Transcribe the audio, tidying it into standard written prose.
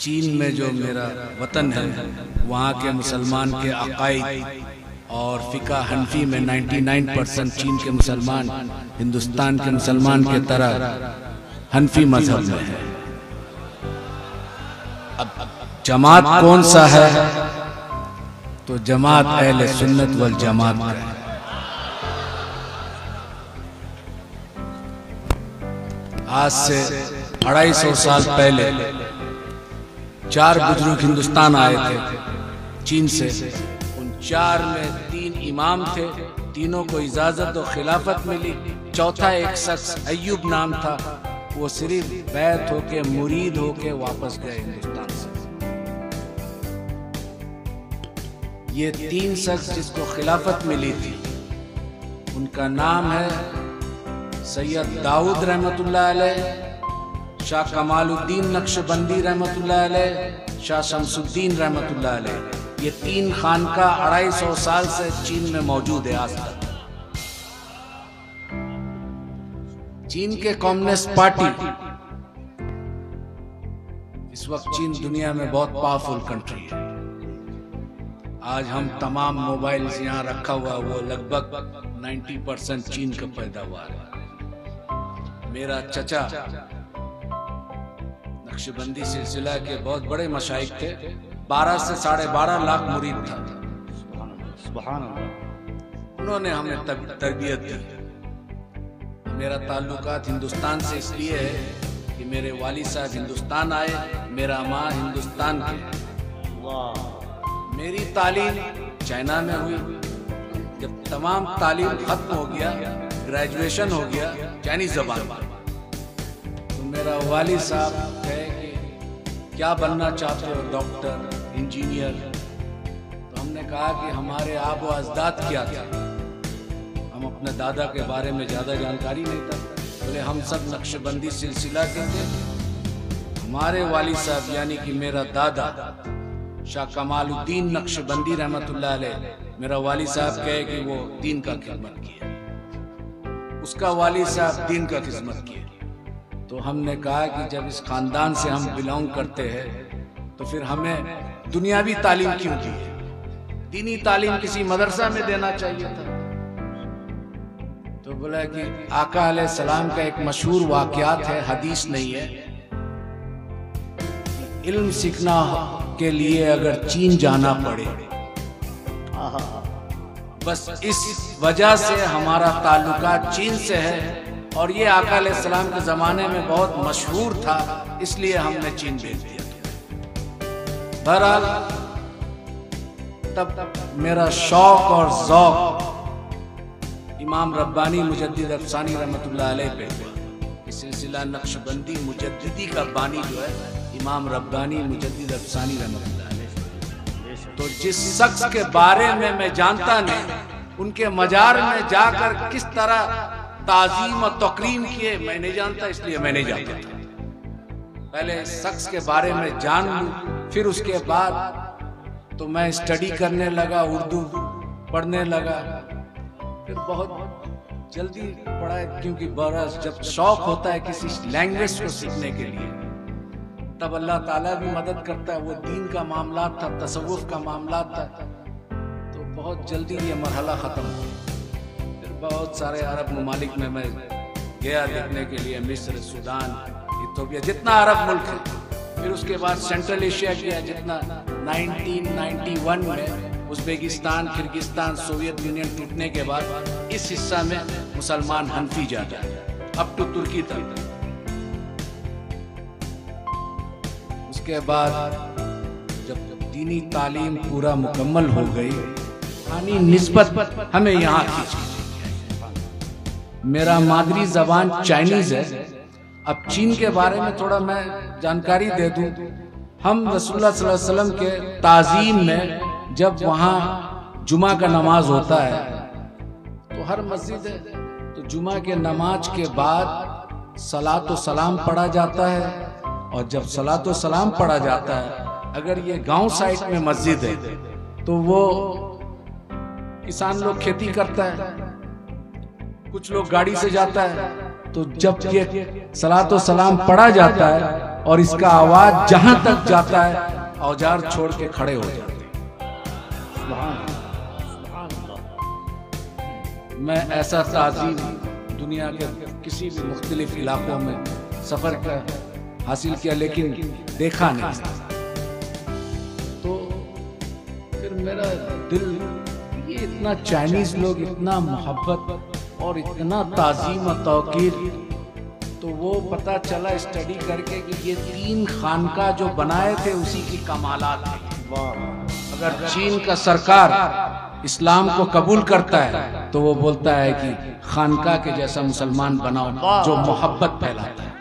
चीन में जो मेरा वतन है वहाँ के मुसलमान के अकायद और फ़िक़्ह हनफी में 99% चीन के मुसलमान हिंदुस्तान के मुसलमान के तरह हनफी मजहब में है। अब जमात कौन सा है? तो जमात अहले सुन्नत वल जमात है। आज से 250 साल पहले 4 बुजुर्ग हिंदुस्तान आए थे चीन से। उन 4 में 3 इमाम थे, तीनों को इजाजत और खिलाफत मिली। चौथा एक शख्स अय्यूब नाम था, वो सिर्फ बैत होके मुरीद होके वापस गए हिंदुस्तान से। ये 3 शख्स जिसको खिलाफत मिली थी उनका नाम है सैयद दाऊद रहमतुल्लाह अलैह, शाह कमालुद्दीन नक्शबंदी रहमतुल्लाह अलैह, शाह शमसुद्दीन रहमतुल्लाह अलैह। ये 3 खानका 250 साल से चीन में मौजूद है आज तक। चीन के कम्युनिस्ट पार्टी इस वक्त चीन दुनिया में बहुत पावरफुल कंट्री है। आज हम तमाम मोबाइल्स यहाँ रखा हुआ वो लगभग 90% चीन का पैदावार है। मेरा चचा नक्शबंदी सिलसिला के बहुत बड़े मशाइख थे, 12 से 12.5 लाख मुरीद था। सुभान अल्लाह। उन्होंने हमें तरबियत दी। मेरा ताल्लुकात हिंदुस्तान से इसलिए है कि मेरे वालिद साहब हिंदुस्तान आए, मेरा माँ हिंदुस्तान की। मेरी तालीम चाइना में हुई। जब तमाम तालीम खत्म हो गया, ग्रेजुएशन हो गया चाइनीज जबान में, तो मेरा वालिद साहब कहे कि क्या बनना चाहते हो, डॉक्टर, इंजीनियर? तो हमने कहा कि हमारे आबो अजदाद क्या थे, हम अपने दादा के बारे में ज़्यादा जानकारी नहीं था। बोले हम सब नक्शबंदी सिलसिला के थे। हमारे वालिद साहब यानी कि मेरा दादा शाह कमालुद्दीन नक्शबंदी रहमतुल्लाह अलैह, मेरा वालिद साहब कहे कि वो दीन का खिदमत किया, उसका वालिद साहब दीन का खिदमत किया। तो हमने कहा कि जब इस खानदान से हम बिलोंग करते हैं तो फिर हमें दुनियावी तालीम क्यों दी है? दीनी तालीम किसी मदरसा में देना चाहिए था। तो बोला कि आका अलैहिस्सलाम का एक मशहूर वाक़यात है, हदीस नहीं है। इल्म सीखना के लिए अगर चीन जाना पड़े, बस इस वजह से हमारा ताल्लुकात चीन से है। और ये आका अलैहिस्सलाम के ज़माने में बहुत मशहूर था, इसलिए हमने चीन भेज दिया। बहरहाल तब मेरा शौक और ज़ौक़ इमाम रब्बानी मुजद्दिद अफ़सानी रहमतुल्लाह अलैह पे हुआ। सिलसिला नक्शबंदी मुजद्दिदी का बानी जो है इमाम रब्बानी मुजद्दिद अफ़सानी रहमतुल्लाह अलैह। तो जिस शख्स के बारे में मैं जानता नहीं, उनके मजार में जाकर किस तरह ताज़ीम और तकरीम किए मैं नहीं जानता, इसलिए मैं नहीं जानता था। पहले शख्स के बारे में जान लूं, फिर उसके बाद तो मैं स्टडी करने लगा, उर्दू पढ़ने लगा। फिर बहुत जल्दी पढ़ा, क्योंकि बरस जब शौक होता है किसी लैंग्वेज को सीखने के लिए तब अल्लाह ताला भी मदद करता है। वो दीन का मामला था, तसव्वुफ का मामला था, तो बहुत जल्दी ये मरहला ख़त्म हो। फिर बहुत सारे अरब ममालिक में मैं गया देखने के लिए, मिस्र, सूडान, इथियोपिया, जितना अरब मुल्क है। फिर उसके बाद सेंट्रल एशिया गया, जितना 1991 में उज़्बेकिस्तान, किर्गिस्तान, सोवियत यूनियन टूटने के बाद इस हिस्सा में मुसलमान हनफी ज़्यादा है, अब तो तुर्की तक। उसके बाद जब दीनी तालीम पूरा मुकम्मल हो गई, यानी निस्बत हमें यहाँ की। मेरा मादरी ज़बान चाइनीज़ है। अब चीन के बारे में थोड़ा मैं जानकारी दे दूँ। हम रसूलुल्लाह सल्लल्लाहु अलैहि वसल्लम के ताज़ीम में जब वहाँ जुमा का नमाज होता है तो हर मस्जिद है, तो जुमा के नमाज के बाद सलातो सलाम पढ़ा जाता है। और जब सलातो सलाम पढ़ा जाता है, अगर ये गांव साइड में मस्जिद है तो वो किसान लोग खेती करता है, कुछ लोग गाड़ी से जाता है, तो जब ये सलातो सलाम पढ़ा जाता है और इसका आवाज जहां तक जाता है औजार छोड़ के खड़े हो जाते हैं। मैं ऐसा ताज़ीम दुनिया के किसी भी मुख्तलिफ इलाकों में सफर कर हासिल किया, लेकिन देखा नहीं। तो फिर मेरा दिल, ये इतना चाइनीज लोग इतना मोहब्बत और इतना ताज़ीम और तौकीर, तो वो पता चला स्टडी करके कि ये 3 खानका जो बनाए थे उसी की कमालात थे। अगर चीन का सरकार इस्लाम को कबूल करता है तो वो बोलता है कि खानका के जैसा मुसलमान बनाओ जो मोहब्बत फैलाता है।